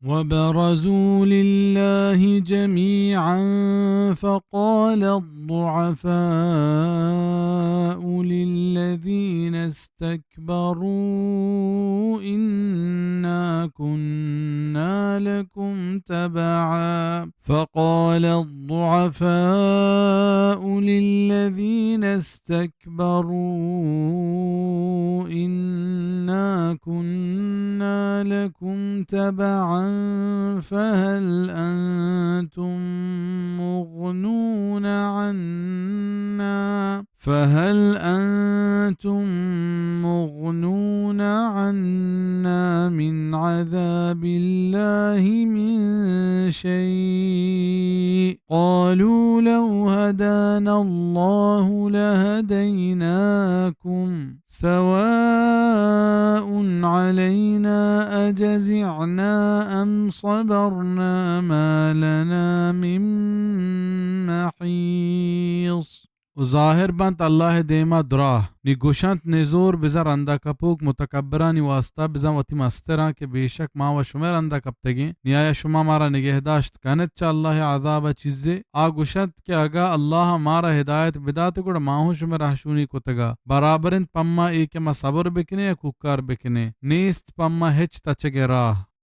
وبرزوا لله جميعا فقال الضعفاء للذين استكبروا إنا كنا لكم تبعا إنا كنا لكم تبعا فهل أنتم مغنون عنا من عذاب الله من شيء قالوا لو هدانا الله لهديناكم سواء علينا أجزعنا أم صبرنا ما لنا من محيص. وظاهر بنت الله ديما دراه نی گوشنت نزور بزر اندا کپوک متکبرانی واسطه بزن وتی مستران که بیشک ما و شمر اندا کپتگی نیایا شما مارا نگهداشت کنت چا الله عذاب چیزے آ گوشنت که اگا الله مارا ہدایت بدات گوڑ ماہو شمر رحشونی کتگا برابرند پما ایک ما صبر بکنے یا کوکار بکنے نیست پما ہچ تچگے راہ